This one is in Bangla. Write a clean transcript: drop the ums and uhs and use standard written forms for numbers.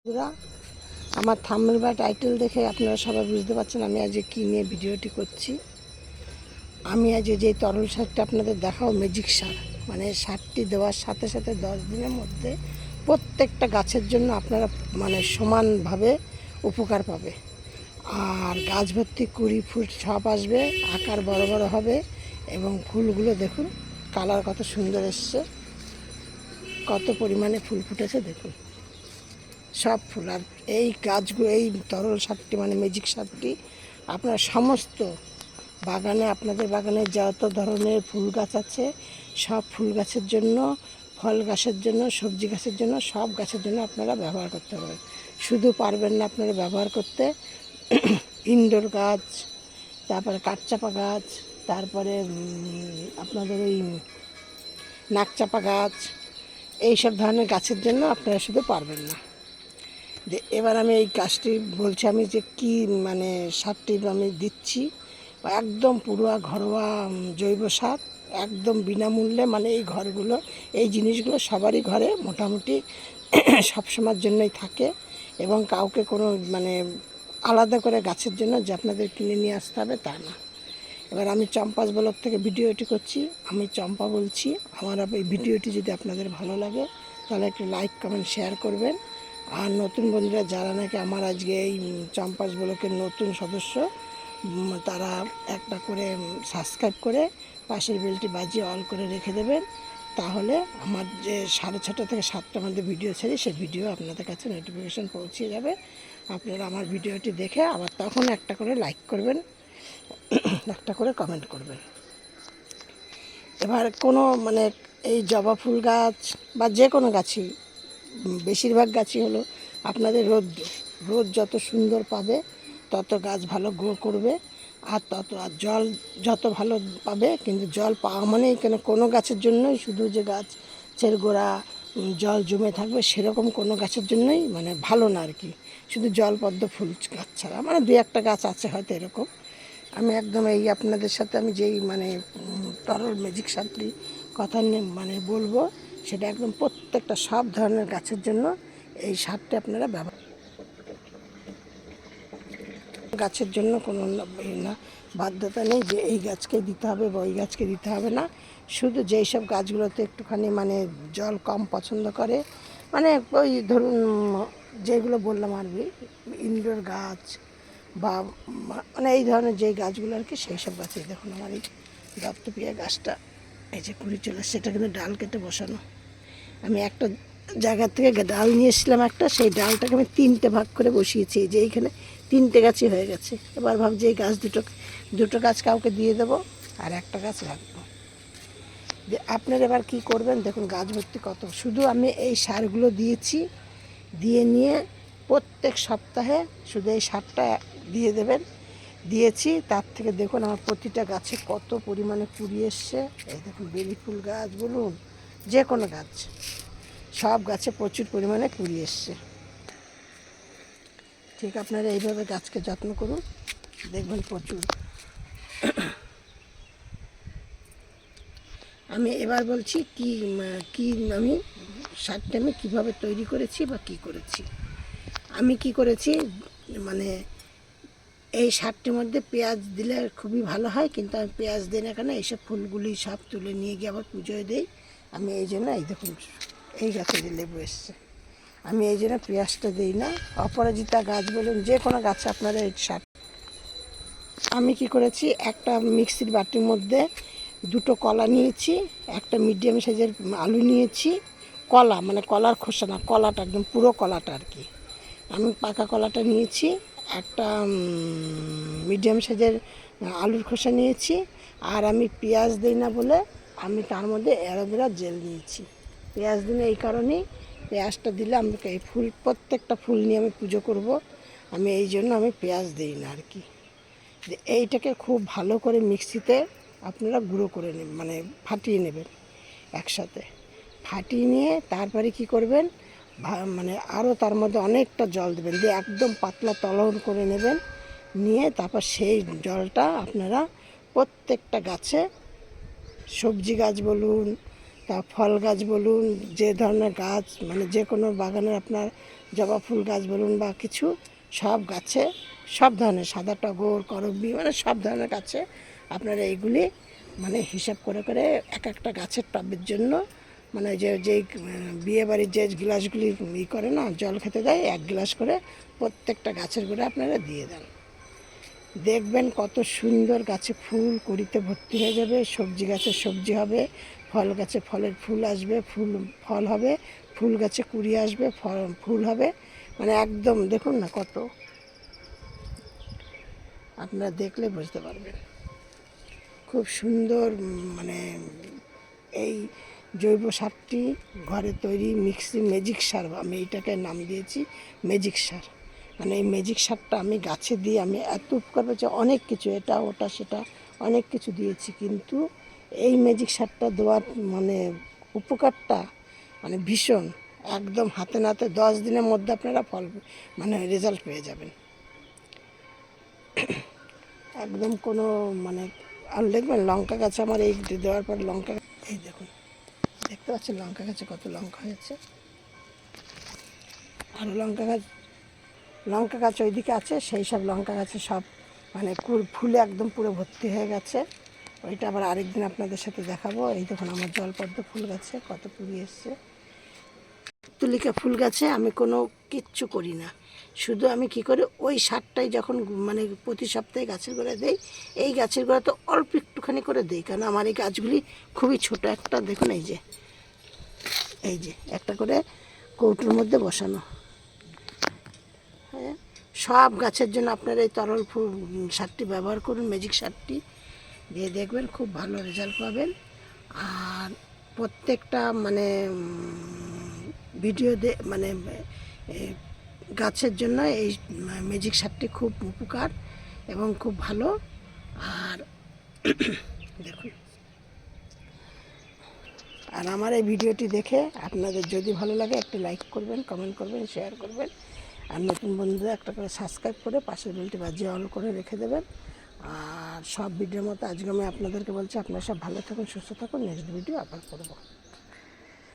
বন্ধুরা, আমার থাম্বনেল বা টাইটেল দেখে আপনারা সবাই বুঝতে পারছেন আমি আজ কী নিয়ে ভিডিওটি করছি। আমি আজ যে তরল সারটা আপনাদের দেখাও, ম্যাজিক সার, মানে সারটি দেওয়ার সাথে সাথে 10 দিনের মধ্যে প্রত্যেকটা গাছের জন্য আপনারা মানে সমানভাবে উপকার পাবে। আর গাছ ভর্তি কুড়ি ফুট সব আসবে, আকার বড় বড় হবে এবং ফুলগুলো দেখুন কালার কত সুন্দর এসছে, কত পরিমাণে ফুল ফুটেছে দেখুন সব ফুল। আর এই গাছগুলো, এই তরল সারটি মানে ম্যাজিক সারটি আপনার সমস্ত বাগানে, আপনাদের বাগানে যত ধরনের ফুল গাছ আছে সব ফুল গাছের জন্য, ফল গাছের জন্য, সবজি গাছের জন্য, সব গাছের জন্য আপনারা ব্যবহার করতে পারবেন। শুধু পারবেন না আপনারা ব্যবহার করতে ইনডোর গাছ, তারপরে কাঠচাপা গাছ, তারপরে আপনাদের ওই নাকচাপা গাছ, এইসব ধরনের গাছের জন্য আপনারা শুধু পারবেন না। এবার আমি এই গাছটি বলছি, আমি যে কি মানে সারটি আমি দিচ্ছি, একদম পুরো ঘরোয়া জৈব সার, একদম বিনামূল্যে। মানে এই ঘরগুলো, এই জিনিসগুলো সবারই ঘরে মোটামুটি সবসময়ের জন্যই থাকে এবং কাউকে কোনো মানে আলাদা করে গাছের জন্য যে আপনাদের কিনে নিয়ে আসতে হবে তা না। এবার আমি চম্পাস ব্লগ থেকে ভিডিওটি করছি, আমি চম্পা বলছি। আমার এই ভিডিওটি যদি আপনাদের ভালো লাগে তাহলে একটু লাইক কমেন্ট শেয়ার করবেন। আর নতুন বন্ধুরা যারা নাকি আমার আজকে এই চম্পাস ব্লগের নতুন সদস্য, তারা একটা করে সাবস্ক্রাইব করে পাশের বেলটি বাজিয়ে অল করে রেখে দেবেন। তাহলে আমার যে 6:30 থেকে 7টার মধ্যে ভিডিও ছাড়ি সেই ভিডিও আপনাদের কাছে নোটিফিকেশান পৌঁছে যাবে। আপনারা আমার ভিডিওটি দেখে আবার তখন একটা করে লাইক করবেন, একটা করে কমেন্ট করবেন। এবার কোনো মানে এই জবা ফুল গাছ বা যে কোনো গাছই, বেশিরভাগ গাছই হলো আপনাদের রোদ যত সুন্দর পাবে তত গাছ ভালো গ্রো করবে, আর আর জল যত ভালো পাবে। কিন্তু জল পাওয়া মানেই কেন কোনো গাছের জন্যই শুধু যে গাছের গোড়া জল জমে থাকবে সেরকম কোনো গাছের জন্যই মানে ভালো না আর কি। শুধু জলপদ্ম ফুল গাছ ছাড়া, মানে 2-1টা গাছ আছে হয়তো এরকম। আমি একদম এই আপনাদের সাথে আমি যেই মানে তরল ম্যাজিক সারটি কথা নিয়ে মানে বলবো, সেটা একদম প্রত্যেকটা সব ধরনের গাছের জন্য এই সারটি আপনারা ব্যবহার। গাছের জন্য কোনো না বাধ্যতা নেই যে এই গাছকে দিতে হবে বা ওই গাছকে দিতে হবে না। শুধু যেই সব গাছগুলোতে একটুখানি মানে জল কম পছন্দ করে, মানে ওই ধরুন যেগুলো বললাম আর কি, ইনডোর গাছ বা মানে এই ধরনের যেই গাছগুলো আর কি, সেই সব গাছেই দেখুন আমার এই দত্তপিয়া গাছটা এই যে কুড়ি চলে, সেটা কিন্তু ডাল কেটে বসানো। আমি একটা জায়গা থেকে ডাল নিয়ে এসেছিলাম একটা, সেই ডালটাকে আমি 3টে ভাগ করে বসিয়েছি, যে এইখানে 3টে গাছই হয়ে গেছে। এবার ভাবছি এই গাছ দুটো গাছ কাউকে দিয়ে দেবো আর একটা গাছ রাখবো। যে আপনারা এবার কী করবেন দেখুন, গাছ ভর্তি কত, শুধু আমি এই সারগুলো দিয়েছি, দিয়ে নিয়ে প্রত্যেক সপ্তাহে শুধু এই সারটা দিয়ে দেবেন। দিয়েছি, তার থেকে দেখুন আমার প্রতিটা গাছে কত পরিমাণে কুড়ি এসছে। এই দেখুন বেলি ফুল গাছ বলুন, যে কোনো গাছ, সব গাছে প্রচুর পরিমাণে কুড়ি এসছে। ঠিক আপনারা এইভাবে গাছকে যত্ন করুন, দেখবেন প্রচুর। আমি এবার বলছি কি আমি সারটা আমি কীভাবে তৈরি করেছি বা কী করেছি। আমি কি করেছি, মানে এই সারটির মধ্যে পেঁয়াজ দিলে খুবই ভালো হয়, কিন্তু আমি পেঁয়াজ দিই না, কেন এইসব ফুলগুলি সব তুলে নিয়ে গিয়ে আবার পুজোয় দিই। আমি এই জন্য এই দেখুন এই গাছে যে লেবু এসছে, আমি এই জন্য পেঁয়াজটা দিই না। অপরাজিতা গাছ বলুন, যে কোনো গাছে আপনারা এই সার। আমি কি করেছি, একটা মিক্সির বাটির মধ্যে 2টো কলা নিয়েছি, একটা মিডিয়াম সাইজের আলু নিয়েছি। কলা মানে কলার খোসা না, কলাটা একদম পুরো কলাটা আর কি। আমি পাকা কলাটা নিয়েছি, একটা মিডিয়াম সাইজের আলুর খোসা নিয়েছি, আর আমি পেঁয়াজ দিই না বলে আমি তার মধ্যে অ্যালোভেরা জেল নিয়েছি। পেঁয়াজ দিলে এই কারণেই, পেঁয়াজটা দিলে আমি এই ফুল, প্রত্যেকটা ফুল নিয়ে আমি পুজো করব, আমি এই জন্য আমি পেঁয়াজ দিই না আর কি। এইটাকে খুব ভালো করে মিক্সিতে আপনারা গুঁড়ো করে নেবেন, মানে ফাটিয়ে নেবেন একসাথে। ফাটিয়ে নিয়ে তারপরে কি করবেন, মানে আরও তার মধ্যে অনেকটা জল দেবেন, দিয়ে একদম পাতলা তলন করে নেবেন। নিয়ে তারপর সেই জলটা আপনারা প্রত্যেকটা গাছে, সবজি গাছ বলুন, তা ফল গাছ বলুন, যে ধরনের গাছ মানে যে কোনো বাগানের আপনার জবা ফুল গাছ বলুন বা কিছু, সব গাছে সব ধরনের সাদা টগর, করবী, মানে সব ধরনের গাছে আপনারা এইগুলি মানে হিসাব করে করে এক একটা গাছের টবের জন্য, মানে যেই বিয়ে বাড়ির যে গ্লাসগুলি করে না জল খেতে দেয়, 1 গ্লাস করে প্রত্যেকটা গাছের গোড়ায় আপনারা দিয়ে দেন। দেখবেন কত সুন্দর গাছে ফুল কুড়িতে ভর্তি হয়ে যাবে, সবজি গাছে সবজি হবে, ফল গাছে ফলের ফুল আসবে, ফল হবে, ফুল গাছে কুড়ি আসবে, ফুল হবে, মানে একদম দেখুন না কত, আপনারা দেখলে বুঝতে পারবেন খুব সুন্দর। মানে এই জৈব সারটি ঘরে তৈরি ম্যাজিক সার, আমি এইটাকে নাম দিয়েছি ম্যাজিক সার। মানে এই ম্যাজিক সারটা আমি গাছে দিয়ে আমি এত উপকার পেয়েছি, অনেক কিছু এটা ওটা সেটা অনেক কিছু দিয়েছি, কিন্তু এই ম্যাজিক সারটা দেওয়ার মানে উপকারটা মানে ভীষণ, একদম হাতে নাতে 10 দিনের মধ্যে আপনারা ফল মানে রেজাল্ট পেয়ে যাবেন একদম কোনো মানে। আর দেখবেন লঙ্কা গাছে আমার এই দেওয়ার পর লঙ্কা, এই দেখুন দেখতে পাচ্ছেন লঙ্কা গাছে কত লঙ্কা হয়েছে, আর লঙ্কা গাছ ওইদিকে আছে, সেই সব লঙ্কা গাছে সব মানে ফুলে একদম পুরো ভর্তি হয়ে গেছে। ওইটা আবার আরেকদিন আপনাদের সাথে দেখাবো। এই দেখুন আমার জলপদ্ম ফুল গাছে কত কুড়ি এসছে। তুলিকা ফুল গাছে আমি কোনো কিচ্ছু করি না, শুধু আমি কি করি ওই সারটাই যখন মানে প্রতি সপ্তাহে গাছের গোড়ায় দেই, এই গাছের গোড়া তো অল্প একটুখানি করে দিই, কারণ আমার এই গাছগুলি খুবই ছোট। একটা দেখুন এই যে একটা করে কৌটোর মধ্যে বসানো। হ্যাঁ, সব গাছের জন্য আপনারা এই তরল ফুল সারটি ব্যবহার করুন, ম্যাজিক সারটি দিয়ে দেখবেন খুব ভালো রেজাল্ট পাবেন। আর প্রত্যেকটা মানে ভিডিও মানে গাছের জন্য এই ম্যাজিক সারটি খুব উপকার এবং খুব ভালো। আর দেখুন, আর আমার এই ভিডিওটি দেখে আপনাদের যদি ভালো লাগে একটি লাইক করবেন, কমেন্ট করবেন, শেয়ার করবেন, আর নতুন বন্ধুরা একটা করে সাবস্ক্রাইব করে পাশের বেলটি বাজিয়ে অন করে রেখে দেবেন। আর সব ভিডিওর মতো আজকে আমি আপনাদেরকে বলছি আপনারা সব ভালো থাকুন, সুস্থ থাকুন, নেক্সট ভিডিও আবার করবো।